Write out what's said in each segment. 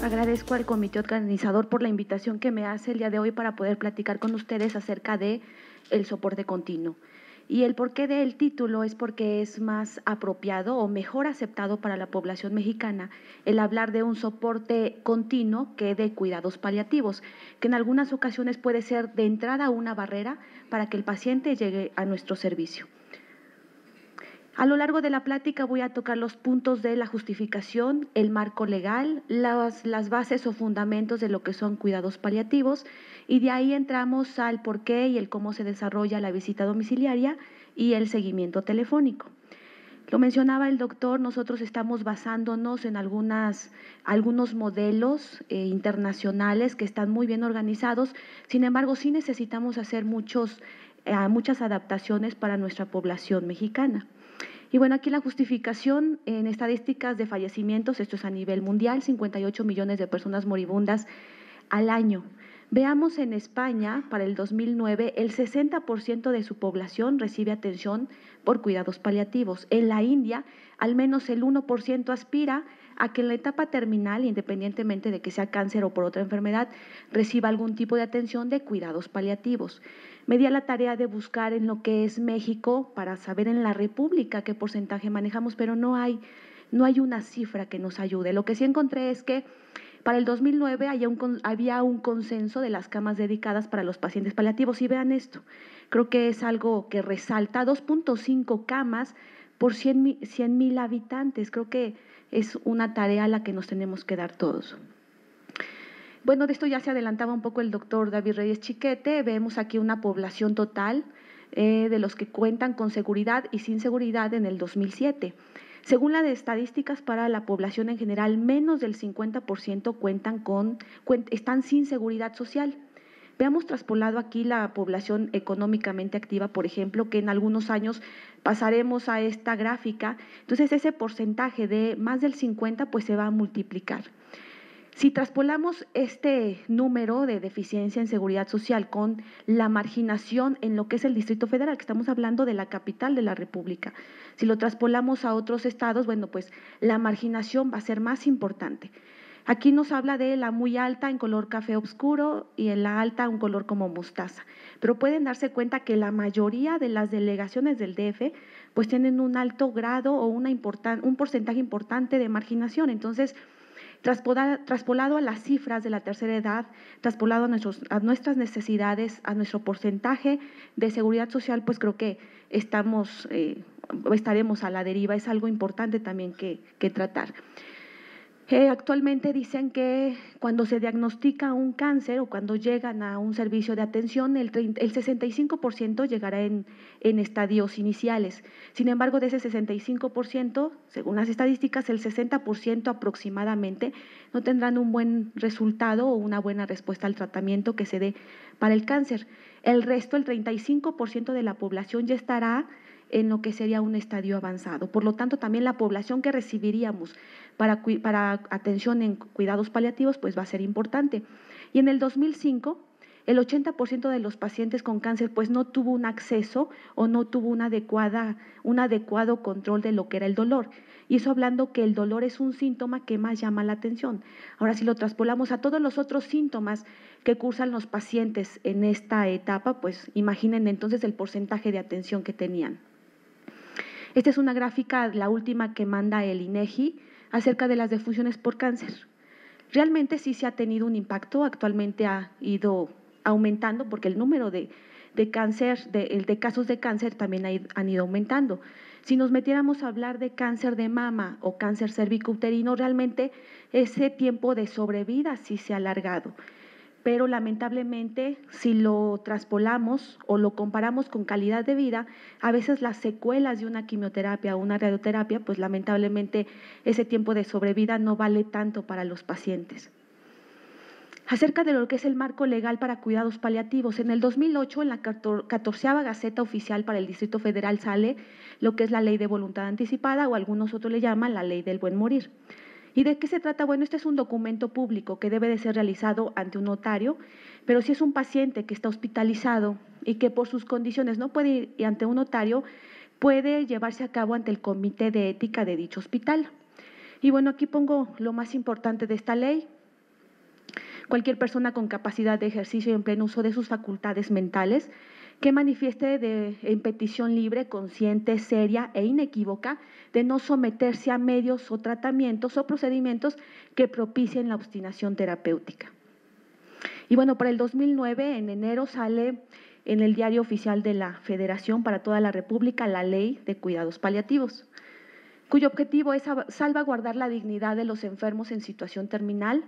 Agradezco al comité organizador por la invitación que me hace el día de hoy para poder platicar con ustedes acerca de el soporte continuo. Y el porqué del título es porque es más apropiado o mejor aceptado para la población mexicana el hablar de un soporte continuo que de cuidados paliativos, que en algunas ocasiones puede ser de entrada una barrera para que el paciente llegue a nuestro servicio. A lo largo de la plática voy a tocar los puntos de la justificación, el marco legal, las bases o fundamentos de lo que son cuidados paliativos, y de ahí entramos al por qué y el cómo se desarrolla la visita domiciliaria y el seguimiento telefónico. Lo mencionaba el doctor, nosotros estamos basándonos en algunos modelos internacionales que están muy bien organizados, sin embargo sí necesitamos hacer muchas adaptaciones para nuestra población mexicana. Y bueno, aquí la justificación en estadísticas de fallecimientos, esto es a nivel mundial, 58 millones de personas moribundas al año. Veamos en España, para el 2009, el 60% de su población recibe atención por cuidados paliativos. En la India, al menos el 1% aspira a que en la etapa terminal, independientemente de que sea cáncer o por otra enfermedad, reciba algún tipo de atención de cuidados paliativos. Me di a la tarea de buscar en lo que es México para saber en la República qué porcentaje manejamos, pero no hay una cifra que nos ayude. Lo que sí encontré es que para el 2009 había un consenso de las camas dedicadas para los pacientes paliativos. Y vean esto, creo que es algo que resalta, 2.5 camas por 100,000 habitantes. Creo que es una tarea a la que nos tenemos que dar todos. Bueno, de esto ya se adelantaba un poco el doctor David Reyes Chiquete. Vemos aquí una población total de los que cuentan con seguridad y sin seguridad en el 2007. Según las estadísticas para la población en general, menos del 50% están sin seguridad social. Veamos traspolado aquí la población económicamente activa, por ejemplo, que en algunos años pasaremos a esta gráfica. Entonces, ese porcentaje de más del 50 pues se va a multiplicar. Si traspolamos este número de deficiencia en seguridad social con la marginación en lo que es el Distrito Federal, que estamos hablando de la capital de la República, si lo traspolamos a otros estados, bueno, pues la marginación va a ser más importante. Aquí nos habla de la muy alta en color café oscuro y en la alta un color como mostaza, pero pueden darse cuenta que la mayoría de las delegaciones del DF pues tienen un alto grado o un porcentaje importante de marginación. Entonces, traspolado a las cifras de la tercera edad, traspolado a nuestras necesidades, a nuestro porcentaje de seguridad social, pues creo que estaremos a la deriva. Es algo importante también que tratar. Actualmente dicen que cuando se diagnostica un cáncer o cuando llegan a un servicio de atención, el 65% llegará en estadios iniciales. Sin embargo, de ese 65%, según las estadísticas, el 60% aproximadamente no tendrán un buen resultado o una buena respuesta al tratamiento que se dé para el cáncer. El resto, el 35% de la población ya estará en lo que sería un estadio avanzado. Por lo tanto, también la población que recibiríamos para atención en cuidados paliativos pues va a ser importante. Y en el 2005, el 80% de los pacientes con cáncer pues no tuvo un acceso o no tuvo un adecuado control de lo que era el dolor. Y eso hablando que el dolor es un síntoma que más llama la atención. Ahora, si lo traspolamos a todos los otros síntomas que cursan los pacientes en esta etapa, pues imaginen entonces el porcentaje de atención que tenían. Esta es una gráfica, la última que manda el INEGI, acerca de las defunciones por cáncer. Realmente sí se ha tenido un impacto, actualmente ha ido aumentando porque el número de casos de cáncer también han ido aumentando. Si nos metiéramos a hablar de cáncer de mama o cáncer cervicouterino, realmente ese tiempo de sobrevida sí se ha alargado. Pero lamentablemente, si lo traspolamos o lo comparamos con calidad de vida, a veces las secuelas de una quimioterapia o una radioterapia, pues lamentablemente ese tiempo de sobrevida no vale tanto para los pacientes. Acerca de lo que es el marco legal para cuidados paliativos, en el 2008, en la 14ª Gaceta Oficial para el Distrito Federal sale lo que es la Ley de Voluntad Anticipada, o algunos otros le llaman la Ley del Buen Morir. ¿Y de qué se trata? Bueno, este es un documento público que debe de ser realizado ante un notario, pero si es un paciente que está hospitalizado y que por sus condiciones no puede ir ante un notario, puede llevarse a cabo ante el comité de ética de dicho hospital. Y bueno, aquí pongo lo más importante de esta ley. Cualquier persona con capacidad de ejercicio y en pleno uso de sus facultades mentales que manifieste en petición libre, consciente, seria e inequívoca de no someterse a medios o tratamientos o procedimientos que propicien la obstinación terapéutica. Y bueno, para el 2009, en enero, sale en el Diario Oficial de la Federación para toda la República la Ley de Cuidados Paliativos, cuyo objetivo es salvaguardar la dignidad de los enfermos en situación terminal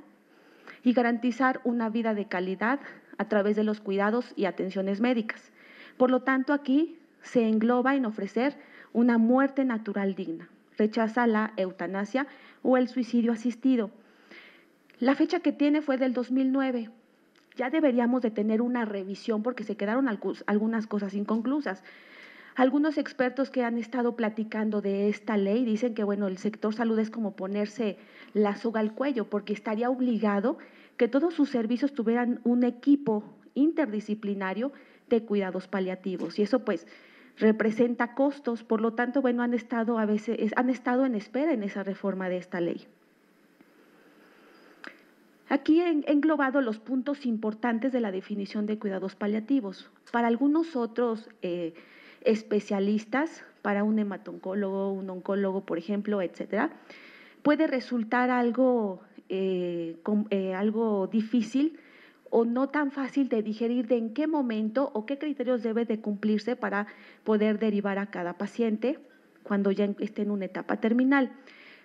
y garantizar una vida de calidad a través de los cuidados y atenciones médicas. Por lo tanto, aquí se engloba en ofrecer una muerte natural digna. Rechaza la eutanasia o el suicidio asistido. La fecha que tiene fue del 2009. Ya deberíamos de tener una revisión porque se quedaron algunas cosas inconclusas. Algunos expertos que han estado platicando de esta ley dicen que, bueno, el sector salud es como ponerse la soga al cuello porque estaría obligado que todos sus servicios tuvieran un equipo interdisciplinario de cuidados paliativos y eso pues representa costos, por lo tanto, bueno, han estado en espera en esa reforma de esta ley. Aquí he englobado los puntos importantes de la definición de cuidados paliativos. Para algunos otros especialistas, para un hemato-oncólogo, un oncólogo, por ejemplo, etcétera, puede resultar algo difícil o no tan fácil de digerir de en qué momento o qué criterios debe de cumplirse para poder derivar a cada paciente cuando ya esté en una etapa terminal.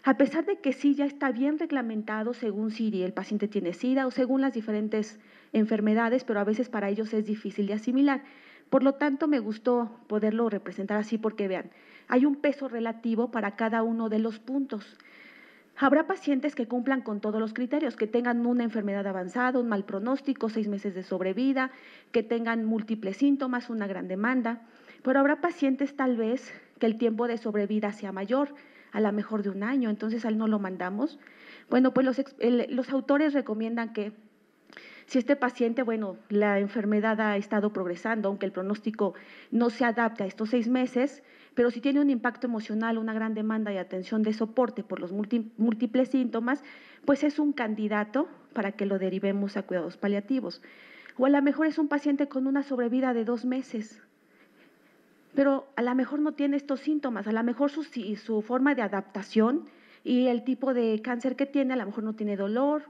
A pesar de que sí ya está bien reglamentado según si el paciente tiene SIDA o según las diferentes enfermedades, pero a veces para ellos es difícil de asimilar. Por lo tanto, me gustó poderlo representar así porque vean, hay un peso relativo para cada uno de los puntos. Habrá pacientes que cumplan con todos los criterios, que tengan una enfermedad avanzada, un mal pronóstico, 6 meses de sobrevida, que tengan múltiples síntomas, una gran demanda, pero habrá pacientes tal vez que el tiempo de sobrevida sea mayor, a lo mejor de 1 año, entonces a él no lo mandamos. Bueno, pues los autores recomiendan que si este paciente, bueno, la enfermedad ha estado progresando, aunque el pronóstico no se adapte a estos 6 meses, pero si tiene un impacto emocional, una gran demanda de atención de soporte por los múltiples síntomas, pues es un candidato para que lo derivemos a cuidados paliativos. O a lo mejor es un paciente con una sobrevida de 2 meses, pero a lo mejor no tiene estos síntomas, a lo mejor su forma de adaptación y el tipo de cáncer que tiene, a lo mejor no tiene dolor,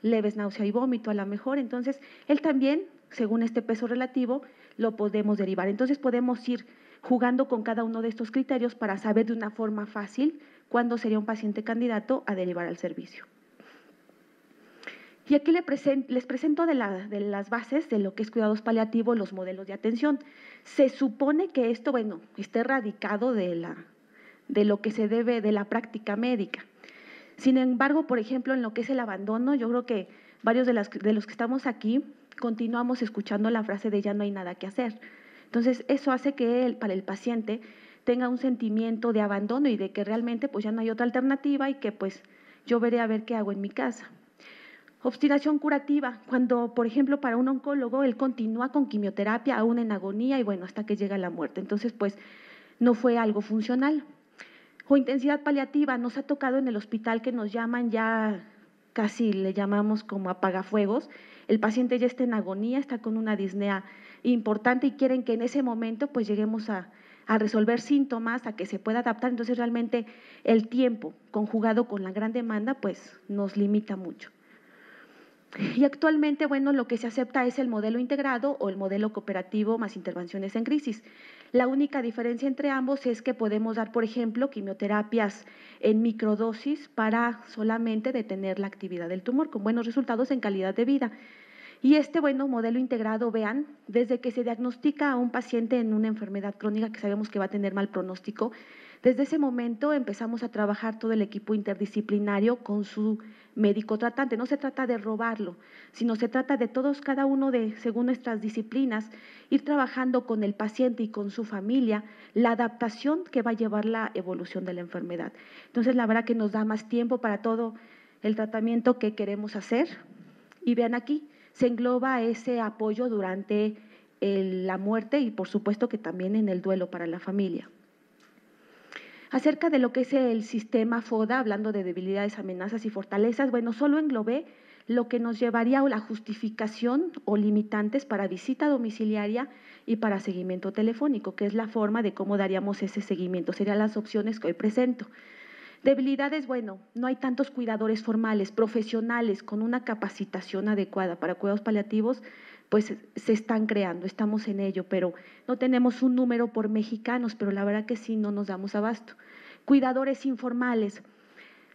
leves náusea y vómito a lo mejor, entonces él también, según este peso relativo, lo podemos derivar. Entonces podemos ir jugando con cada uno de estos criterios para saber de una forma fácil cuándo sería un paciente candidato a derivar al servicio. Y aquí les presento de las bases de lo que es cuidados paliativos, los modelos de atención. Se supone que esto, bueno, esté radicado de lo que se debe de la práctica médica. Sin embargo, por ejemplo, en lo que es el abandono, yo creo que varios de los que estamos aquí continuamos escuchando la frase de ya no hay nada que hacer. Entonces, eso hace que para el paciente tenga un sentimiento de abandono y de que realmente pues ya no hay otra alternativa y que pues yo veré a ver qué hago en mi casa. Obstinación curativa, cuando, por ejemplo, para un oncólogo, él continúa con quimioterapia aún en agonía y bueno, hasta que llega la muerte. Entonces, pues, no fue algo funcional. O intensidad paliativa, nos ha tocado en el hospital que nos llaman ya, casi le llamamos como apagafuegos, el paciente ya está en agonía, está con una disnea importante y quieren que en ese momento pues lleguemos a resolver síntomas, a que se pueda adaptar, entonces realmente el tiempo conjugado con la gran demanda pues nos limita mucho. Y actualmente, bueno, lo que se acepta es el modelo integrado o el modelo cooperativo más intervenciones en crisis. La única diferencia entre ambos es que podemos dar, por ejemplo, quimioterapias en microdosis para solamente detener la actividad del tumor, con buenos resultados en calidad de vida. Y este, bueno, modelo integrado, vean, desde que se diagnostica a un paciente en una enfermedad crónica que sabemos que va a tener mal pronóstico, desde ese momento empezamos a trabajar todo el equipo interdisciplinario con su médico tratante. No se trata de robarlo, sino se trata de todos, cada uno según nuestras disciplinas, ir trabajando con el paciente y con su familia la adaptación que va a llevar la evolución de la enfermedad. Entonces, la verdad que nos da más tiempo para todo el tratamiento que queremos hacer. Y vean aquí, se engloba ese apoyo durante la muerte y por supuesto que también en el duelo para la familia. Acerca de lo que es el sistema FODA, hablando de debilidades, amenazas y fortalezas, bueno, solo englobé lo que nos llevaría a la justificación o limitantes para visita domiciliaria y para seguimiento telefónico, que es la forma de cómo daríamos ese seguimiento. Serían las opciones que hoy presento. Debilidades, bueno, no hay tantos cuidadores formales, profesionales con una capacitación adecuada para cuidados paliativos, pues se están creando, estamos en ello, pero no tenemos un número por mexicanos, pero la verdad que sí, no nos damos abasto. Cuidadores informales.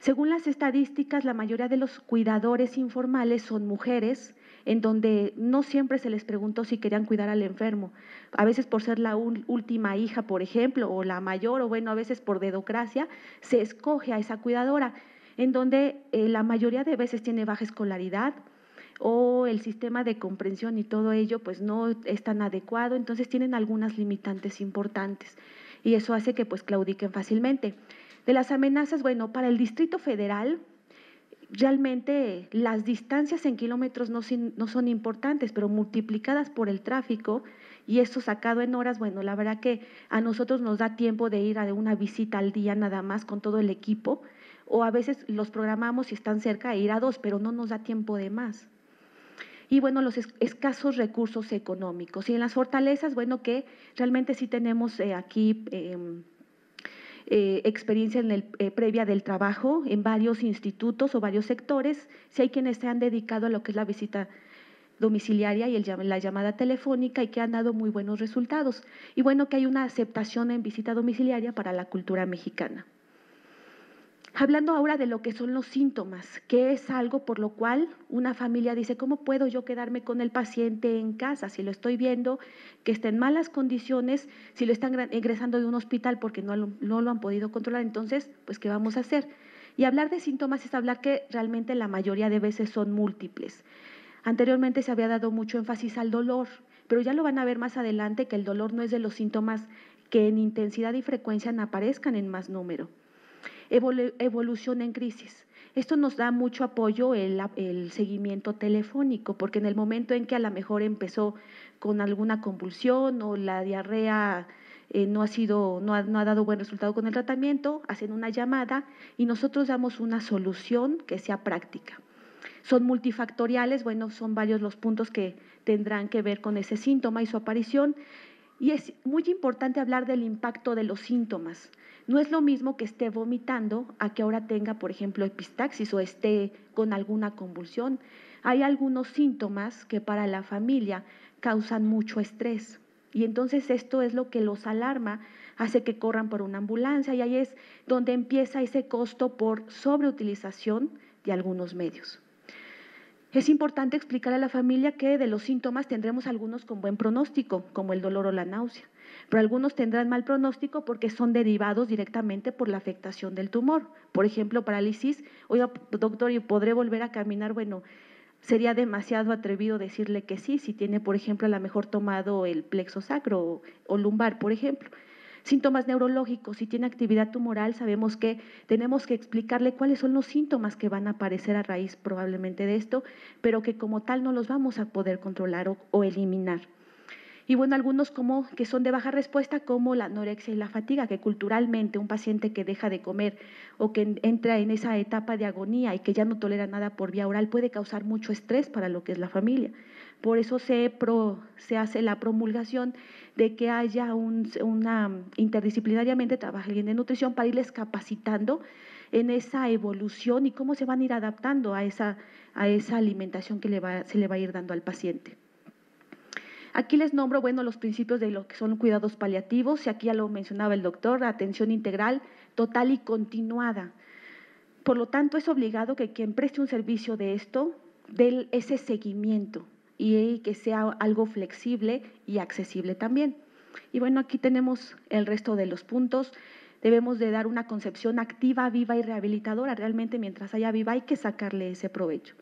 Según las estadísticas, la mayoría de los cuidadores informales son mujeres, en donde no siempre se les preguntó si querían cuidar al enfermo. A veces por ser la última hija, por ejemplo, o la mayor, o bueno, a veces por dedocracia, se escoge a esa cuidadora, en donde la mayoría de veces tiene baja escolaridad o el sistema de comprensión y todo ello pues no es tan adecuado, entonces tienen algunas limitantes importantes y eso hace que pues claudiquen fácilmente. De las amenazas, bueno, para el Distrito Federal, realmente las distancias en kilómetros no son importantes, pero multiplicadas por el tráfico y esto sacado en horas, bueno, la verdad que a nosotros nos da tiempo de ir a una visita al día nada más con todo el equipo, o a veces los programamos si están cerca e ir a 2, pero no nos da tiempo de más. Y bueno, los escasos recursos económicos. Y en las fortalezas, bueno, que realmente sí tenemos aquí experiencia en previa del trabajo en varios institutos o varios sectores. Si hay quienes se han dedicado a lo que es la visita domiciliaria y la llamada telefónica y que han dado muy buenos resultados. Y bueno, que hay una aceptación en visita domiciliaria para la cultura mexicana. Hablando ahora de lo que son los síntomas, que es algo por lo cual una familia dice, ¿cómo puedo yo quedarme con el paciente en casa? Si lo estoy viendo que está en malas condiciones, si lo están ingresando de un hospital porque no lo han podido controlar, entonces, pues, ¿qué vamos a hacer? Y hablar de síntomas es hablar que realmente la mayoría de veces son múltiples. Anteriormente se había dado mucho énfasis al dolor, pero ya lo van a ver más adelante que el dolor no es de los síntomas que en intensidad y frecuencia aparezcan en más número. Evolución en crisis. Esto nos da mucho apoyo el seguimiento telefónico, porque en el momento en que a lo mejor empezó con alguna convulsión o la diarrea no ha dado buen resultado con el tratamiento, hacen una llamada y nosotros damos una solución que sea práctica. Son multifactoriales, bueno, son varios los puntos que tendrán que ver con ese síntoma y su aparición. Y es muy importante hablar del impacto de los síntomas. No es lo mismo que esté vomitando a que ahora tenga, por ejemplo, epistaxis o esté con alguna convulsión. Hay algunos síntomas que para la familia causan mucho estrés y entonces esto es lo que los alarma, hace que corran por una ambulancia y ahí es donde empieza ese costo por sobreutilización de algunos medios. Es importante explicar a la familia que de los síntomas tendremos algunos con buen pronóstico, como el dolor o la náusea, pero algunos tendrán mal pronóstico porque son derivados directamente por la afectación del tumor. Por ejemplo, parálisis, oiga, doctor, ¿y podré volver a caminar? Bueno, sería demasiado atrevido decirle que sí, si tiene, por ejemplo, a lo mejor tomado el plexo sacro o lumbar, por ejemplo. Síntomas neurológicos, si tiene actividad tumoral, sabemos que tenemos que explicarle cuáles son los síntomas que van a aparecer a raíz probablemente de esto, pero que como tal no los vamos a poder controlar o eliminar. Y bueno, algunos como que son de baja respuesta, como la anorexia y la fatiga, que culturalmente un paciente que deja de comer o que entra en esa etapa de agonía y que ya no tolera nada por vía oral puede causar mucho estrés para lo que es la familia. Por eso se hace la promulgación de que haya interdisciplinariamente trabaja alguien de nutrición para irles capacitando en esa evolución y cómo se van a ir adaptando a esa alimentación que se le va a ir dando al paciente. Aquí les nombro, bueno, los principios de lo que son cuidados paliativos, y aquí ya lo mencionaba el doctor, atención integral, total y continuada. Por lo tanto, es obligado que quien preste un servicio de esto dé ese seguimiento y que sea algo flexible y accesible también. Y bueno, aquí tenemos el resto de los puntos. Debemos de dar una concepción activa, viva y rehabilitadora. Realmente, mientras haya viva, hay que sacarle ese provecho.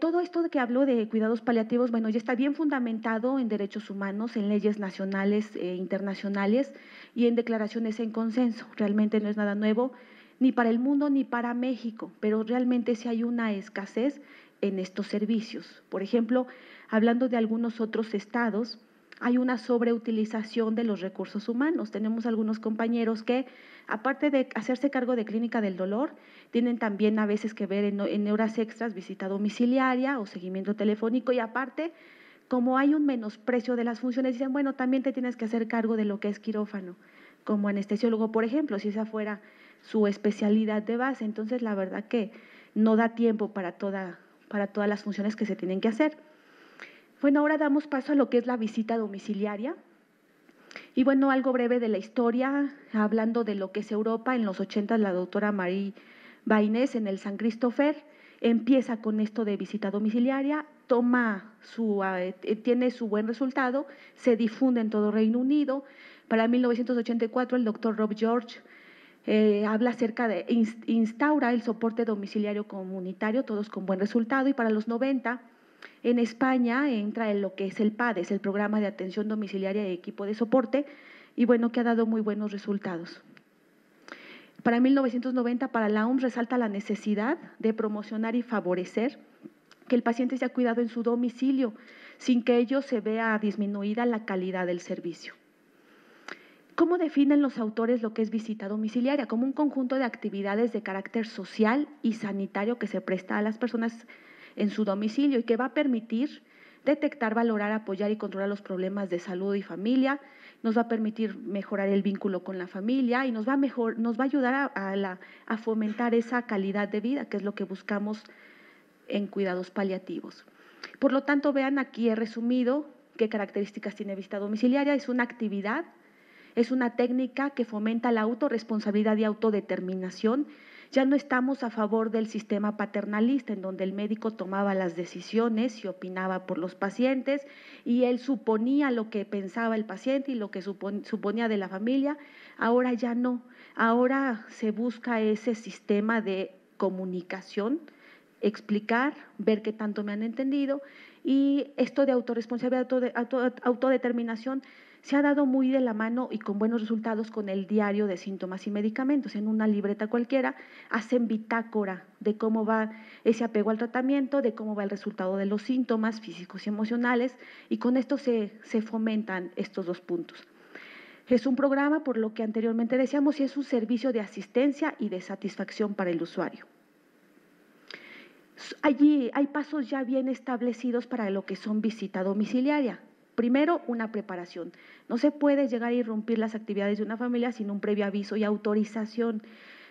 Todo esto de que hablo de cuidados paliativos, bueno, ya está bien fundamentado en derechos humanos, en leyes nacionales e internacionales y en declaraciones en consenso. Realmente no es nada nuevo, ni para el mundo ni para México, pero realmente sí hay una escasez en estos servicios. Por ejemplo, hablando de algunos otros estados, hay una sobreutilización de los recursos humanos. Tenemos algunos compañeros que, aparte de hacerse cargo de clínica del dolor, tienen también a veces que ver en horas extras visita domiciliaria o seguimiento telefónico, y aparte, como hay un menosprecio de las funciones, dicen, bueno, también te tienes que hacer cargo de lo que es quirófano, como anestesiólogo, por ejemplo, si esa fuera su especialidad de base. Entonces, la verdad que no da tiempo para todas las funciones que se tienen que hacer. Bueno, ahora damos paso a lo que es la visita domiciliaria. Y bueno, algo breve de la historia, hablando de lo que es Europa. En los 80, la doctora Marie Baines en el San Christopher empieza con esto de visita domiciliaria, tiene su buen resultado, se difunde en todo Reino Unido. Para 1984, el doctor Rob George habla acerca de instaura el soporte domiciliario comunitario, todos con buen resultado. Y para los 90, en España entra en lo que es el PADES, el Programa de Atención Domiciliaria y Equipo de Soporte, y bueno, que ha dado muy buenos resultados. Para 1990, para la OMS resalta la necesidad de promocionar y favorecer que el paciente sea cuidado en su domicilio, sin que ello se vea disminuida la calidad del servicio. ¿Cómo definen los autores lo que es visita domiciliaria? Como un conjunto de actividades de carácter social y sanitario que se presta a las personas en su domicilio y que va a permitir detectar, valorar, apoyar y controlar los problemas de salud y familia, nos va a permitir mejorar el vínculo con la familia y nos va a ayudar a fomentar esa calidad de vida, que es lo que buscamos en cuidados paliativos. Por lo tanto, vean, aquí he resumido qué características tiene visita domiciliaria. Es una actividad, es una técnica que fomenta la autorresponsabilidad y autodeterminación. Ya no estamos a favor del sistema paternalista, en donde el médico tomaba las decisiones y opinaba por los pacientes, y él suponía lo que pensaba el paciente y lo que suponía de la familia. Ahora ya no, ahora se busca ese sistema de comunicación, explicar, ver qué tanto me han entendido, y esto de autorresponsabilidad, autodeterminación, se ha dado muy de la mano y con buenos resultados con el diario de síntomas y medicamentos. En una libreta cualquiera hacen bitácora de cómo va ese apego al tratamiento, de cómo va el resultado de los síntomas físicos y emocionales, y con esto se fomentan estos dos puntos. Es un programa, por lo que anteriormente decíamos, y es un servicio de asistencia y de satisfacción para el usuario. Allí hay pasos ya bien establecidos para lo que son visita domiciliaria. Primero, una preparación. No se puede llegar a irrumpir las actividades de una familia sin un previo aviso y autorización.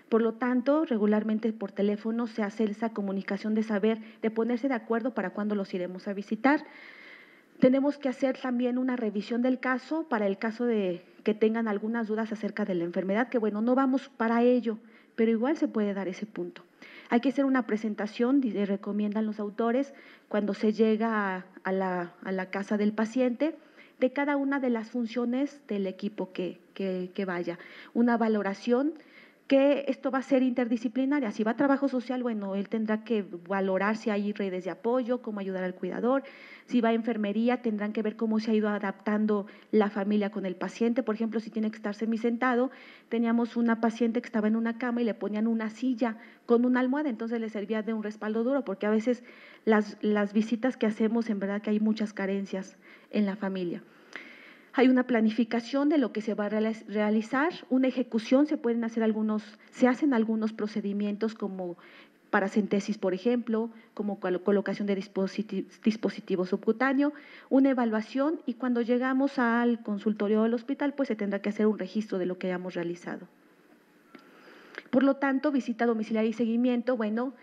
Por lo tanto, regularmente por teléfono se hace esa comunicación de ponerse de acuerdo para cuándo los iremos a visitar. Tenemos que hacer también una revisión del caso para el caso de que tengan algunas dudas acerca de la enfermedad, que bueno, no vamos para ello, pero igual se puede dar ese punto. Hay que hacer una presentación, recomiendan los autores, cuando se llega a la casa del paciente, de cada una de las funciones del equipo que vaya. Una valoración, que esto va a ser interdisciplinaria. Si va a trabajo social, bueno, él tendrá que valorar si hay redes de apoyo, cómo ayudar al cuidador. Si va a enfermería, tendrán que ver cómo se ha ido adaptando la familia con el paciente. Por ejemplo, si tiene que estar semisentado, teníamos una paciente que estaba en una cama y le ponían una silla con una almohada, entonces le servía de un respaldo duro, porque a veces las visitas que hacemos, en verdad que hay muchas carencias en la familia. Hay una planificación de lo que se va a realizar, una ejecución, se hacen algunos procedimientos como paracentesis, por ejemplo, como colocación de dispositivo subcutáneo, una evaluación, y cuando llegamos al consultorio del hospital, pues se tendrá que hacer un registro de lo que hayamos realizado. Por lo tanto, visita domiciliaria y seguimiento, bueno,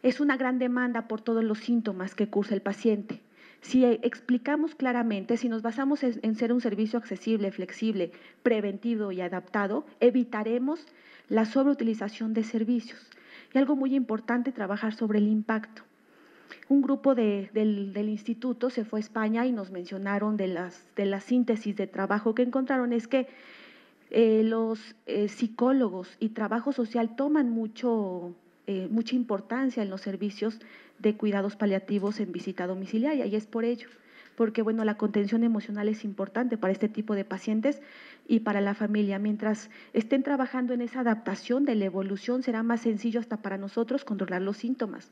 es una gran demanda por todos los síntomas que cursa el paciente. Si explicamos claramente, si nos basamos en ser un servicio accesible, flexible, preventivo y adaptado, evitaremos la sobreutilización de servicios. Y algo muy importante, trabajar sobre el impacto. Un grupo del instituto se fue a España y nos mencionaron de la síntesis de trabajo que encontraron, es que los psicólogos y trabajo social toman mucha importancia en los servicios de cuidados paliativos en visita domiciliaria, y es por ello, porque bueno, la contención emocional es importante para este tipo de pacientes y para la familia. Mientras estén trabajando en esa adaptación de la evolución, será más sencillo hasta para nosotros controlar los síntomas.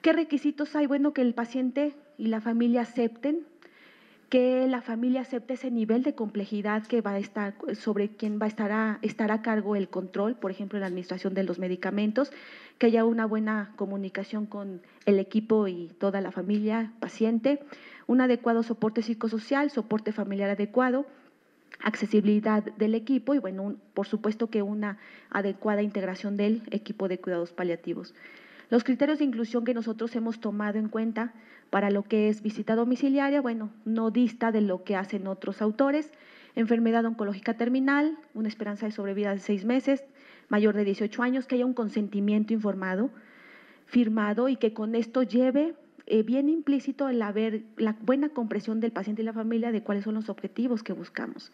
¿Qué requisitos hay? Bueno, que el paciente y la familia acepten que la familia acepte ese nivel de complejidad que va a estar sobre quien va a estar a cargo el control, por ejemplo, en la administración de los medicamentos, que haya una buena comunicación con el equipo y toda la familia paciente, un adecuado soporte psicosocial, soporte familiar adecuado, accesibilidad del equipo y, bueno, por supuesto que una adecuada integración del equipo de cuidados paliativos. Los criterios de inclusión que nosotros hemos tomado en cuenta para lo que es visita domiciliaria, bueno, no dista de lo que hacen otros autores: enfermedad oncológica terminal, una esperanza de sobrevida de 6 meses, mayor de 18 años, que haya un consentimiento informado, firmado, y que con esto lleve bien implícito el haber la buena comprensión del paciente y la familia de cuáles son los objetivos que buscamos.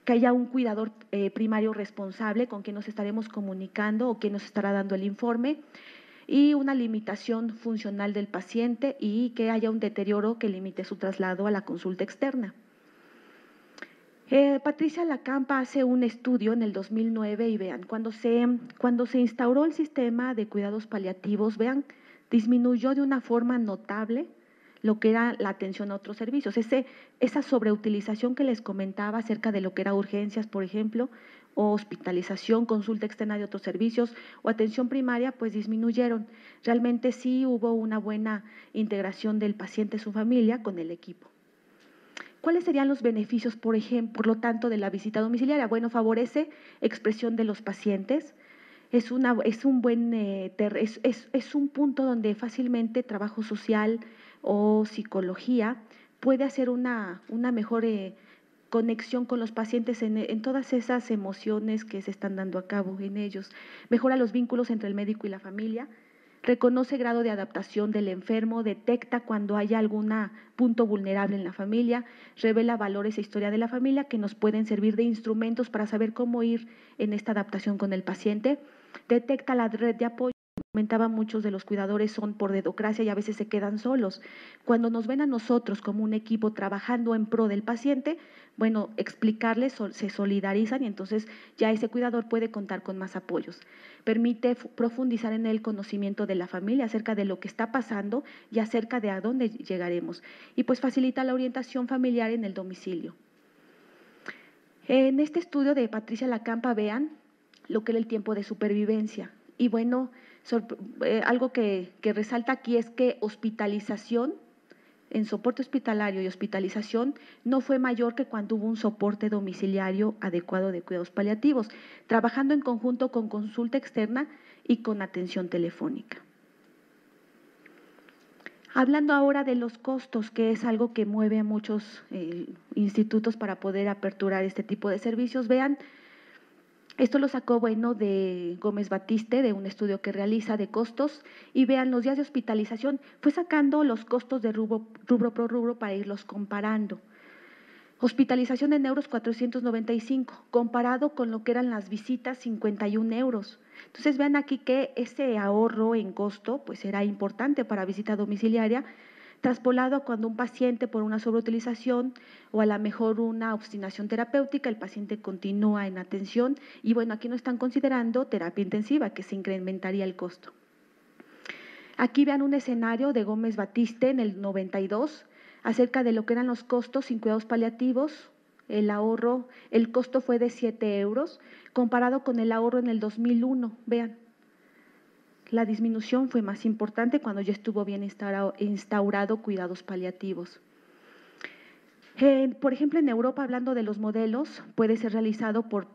Que haya un cuidador primario responsable con quien nos estaremos comunicando o quien nos estará dando el informe, y una limitación funcional del paciente y que haya un deterioro que limite su traslado a la consulta externa. Patricia Lacampa hace un estudio en el 2009 y vean, cuando se instauró el sistema de cuidados paliativos, vean, disminuyó de una forma notable lo que era la atención a otros servicios. Esa sobreutilización que les comentaba acerca de lo que era urgencias, por ejemplo, o hospitalización, consulta externa de otros servicios o atención primaria, pues disminuyeron. Realmente sí hubo una buena integración del paciente, su familia, con el equipo. ¿Cuáles serían los beneficios, por ejemplo, por lo tanto, de la visita domiciliaria? Bueno, favorece expresión de los pacientes. Es un punto donde fácilmente trabajo social o psicología puede hacer una mejor conexión con los pacientes en todas esas emociones que se están dando a cabo en ellos. Mejora los vínculos entre el médico y la familia. Reconoce grado de adaptación del enfermo, detecta cuando haya algún punto vulnerable en la familia, revela valores e historia de la familia que nos pueden servir de instrumentos para saber cómo ir en esta adaptación con el paciente, detecta la red de apoyo. Comentaba, muchos de los cuidadores son por dedocracia y a veces se quedan solos. Cuando nos ven a nosotros como un equipo trabajando en pro del paciente, bueno, explicarles, se solidarizan y entonces ya ese cuidador puede contar con más apoyos. Permite profundizar en el conocimiento de la familia acerca de lo que está pasando y acerca de a dónde llegaremos. Y pues facilita la orientación familiar en el domicilio. En este estudio de Patricia Lacampa, vean lo que era el tiempo de supervivencia. Y bueno, algo que resalta aquí es que hospitalización, en soporte hospitalario y hospitalización, no fue mayor que cuando hubo un soporte domiciliario adecuado de cuidados paliativos, trabajando en conjunto con consulta externa y con atención telefónica. Hablando ahora de los costos, que es algo que mueve a muchos institutos para poder aperturar este tipo de servicios, vean, esto lo sacó, bueno, de Gómez Batiste, de un estudio que realiza de costos, y vean los días de hospitalización, fue sacando los costos de rubro por rubro para irlos comparando. Hospitalización en euros, 495, comparado con lo que eran las visitas, 51 euros. Entonces vean aquí que ese ahorro en costo pues era importante para visita domiciliaria, traspolado a cuando un paciente por una sobreutilización o a lo mejor una obstinación terapéutica, el paciente continúa en atención y bueno, aquí no están considerando terapia intensiva, que se incrementaría el costo. Aquí vean un escenario de Gómez Batiste en el 92 acerca de lo que eran los costos sin cuidados paliativos. El ahorro, el costo fue de 7 euros, comparado con el ahorro en el 2001, vean. La disminución fue más importante cuando ya estuvo bien instaurado cuidados paliativos. Por ejemplo, en Europa, hablando de los modelos, puede ser realizado por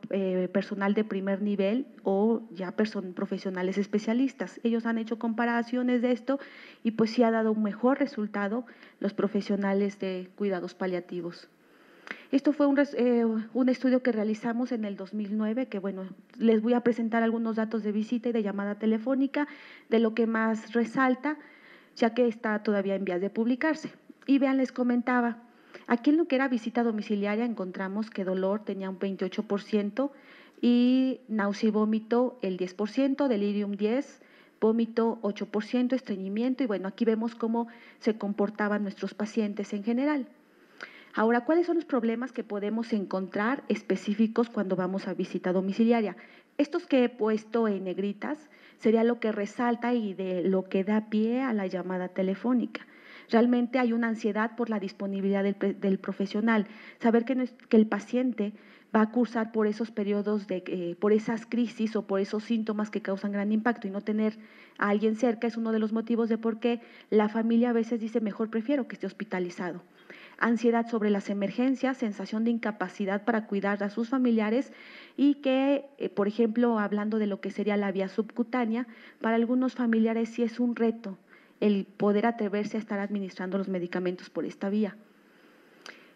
personal de primer nivel o ya profesionales especialistas. Ellos han hecho comparaciones de esto y pues sí ha dado un mejor resultado los profesionales de cuidados paliativos. Esto fue un estudio que realizamos en el 2009, que bueno, les voy a presentar algunos datos de visita y de llamada telefónica, de lo que más resalta, ya que está todavía en vías de publicarse. Y vean, les comentaba, aquí en lo que era visita domiciliaria encontramos que dolor tenía un 28% y náusea y vómito el 10%, delirium 10%, vómito 8%, estreñimiento y bueno, aquí vemos cómo se comportaban nuestros pacientes en general. Ahora, ¿cuáles son los problemas que podemos encontrar específicos cuando vamos a visita domiciliaria? Estos que he puesto en negritas sería lo que resalta y de lo que da pie a la llamada telefónica. Realmente hay una ansiedad por la disponibilidad del profesional, saber que el paciente va a cursar por esos periodos, por esas crisis o por esos síntomas que causan gran impacto, y no tener a alguien cerca es uno de los motivos de por qué la familia a veces dice mejor prefiero que esté hospitalizado. Ansiedad sobre las emergencias, sensación de incapacidad para cuidar a sus familiares y que, por ejemplo, hablando de lo que sería la vía subcutánea, para algunos familiares sí es un reto el poder atreverse a estar administrando los medicamentos por esta vía.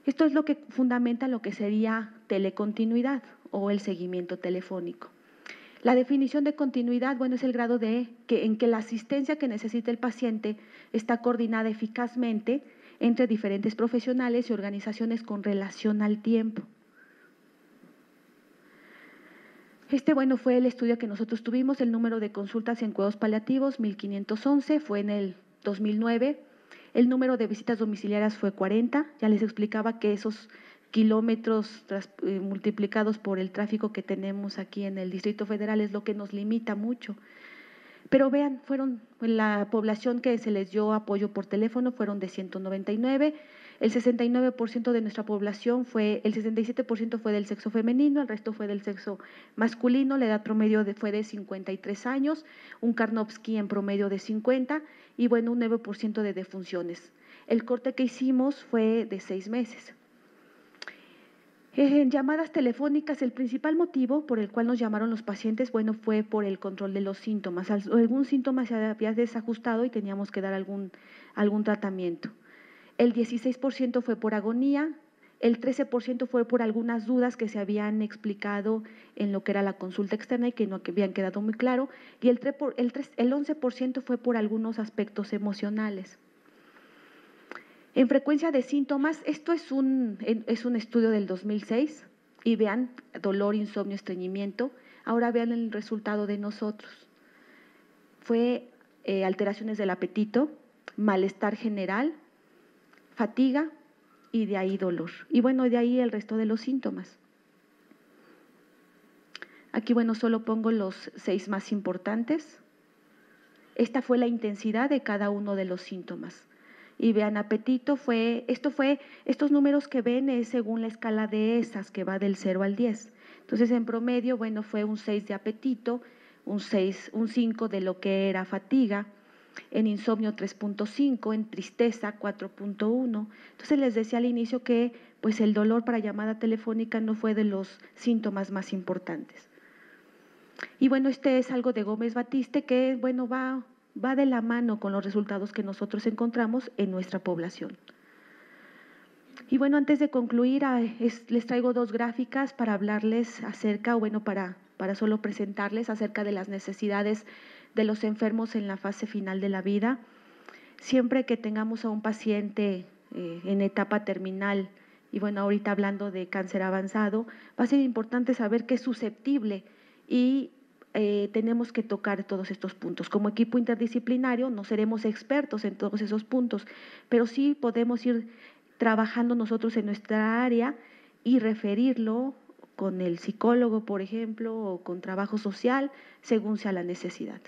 Esto es lo que fundamenta lo que sería telecontinuidad o el seguimiento telefónico. La definición de continuidad, bueno, es el grado en que la asistencia que necesita el paciente está coordinada eficazmente entre diferentes profesionales y organizaciones con relación al tiempo. Bueno, fue el estudio que nosotros tuvimos. El número de consultas en cuidados paliativos, 1,511, fue en el 2009. El número de visitas domiciliarias fue 40. Ya les explicaba que esos kilómetros multiplicados por el tráfico que tenemos aquí en el Distrito Federal es lo que nos limita mucho. Pero vean, la población que se les dio apoyo por teléfono fueron de 199, el 69% de nuestra población el 67% fue del sexo femenino, el resto fue del sexo masculino, la edad promedio fue de 53 años, un Karnofsky en promedio de 50 y bueno, un 9% de defunciones. El corte que hicimos fue de 6 meses. En llamadas telefónicas, el principal motivo por el cual nos llamaron los pacientes, bueno, fue por el control de los síntomas. Algún síntoma se había desajustado y teníamos que dar algún tratamiento. El 16% fue por agonía, el 13% fue por algunas dudas que se habían explicado en lo que era la consulta externa y que no habían quedado muy claro, y el 11% fue por algunos aspectos emocionales. En frecuencia de síntomas, esto es un estudio del 2006 y vean dolor, insomnio, estreñimiento. Ahora vean el resultado de nosotros. Fue alteraciones del apetito, malestar general, fatiga y de ahí dolor. Y bueno, de ahí el resto de los síntomas. Aquí, bueno, solo pongo los 6 más importantes. Esta fue la intensidad de cada uno de los síntomas. Y vean, apetito estos números que ven es según la escala de ESAS, que va del 0 al 10. Entonces, en promedio, bueno, fue un 6 de apetito, un 5 de lo que era fatiga, en insomnio 3.5, en tristeza 4.1. Entonces, les decía al inicio que pues el dolor para llamada telefónica no fue de los síntomas más importantes. Y bueno, es algo de Gómez Batiste que, bueno, va de la mano con los resultados que nosotros encontramos en nuestra población. Y bueno, antes de concluir, les traigo 2 gráficas para hablarles acerca, bueno, para solo presentarles acerca de las necesidades de los enfermos en la fase final de la vida. Siempre que tengamos a un paciente en etapa terminal, y bueno, ahorita hablando de cáncer avanzado, va a ser importante saber que es susceptible y tenemos que tocar todos estos puntos. Como equipo interdisciplinario no seremos expertos en todos esos puntos, pero sí podemos ir trabajando nosotros en nuestra área y referirlo con el psicólogo, por ejemplo, o con trabajo social, según sea la necesidad.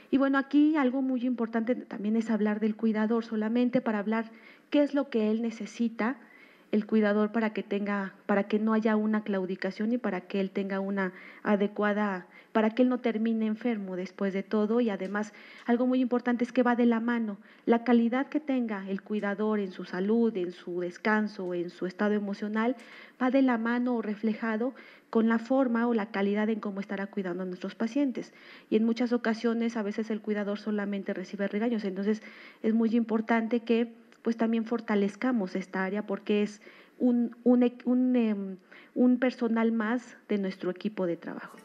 Y bueno, aquí algo muy importante también es hablar del cuidador, solamente para hablar qué es lo que él necesita, el cuidador, para que no haya una claudicación y para que él tenga una adecuada, para que él no termine enfermo después de todo. Y además, algo muy importante es que va de la mano. La calidad que tenga el cuidador en su salud, en su descanso, en su estado emocional, va de la mano o reflejado con la forma o la calidad en cómo estará cuidando a nuestros pacientes. Y en muchas ocasiones, a veces el cuidador solamente recibe regaños. Entonces, es muy importante que pues también fortalezcamos esta área porque es un personal más de nuestro equipo de trabajo.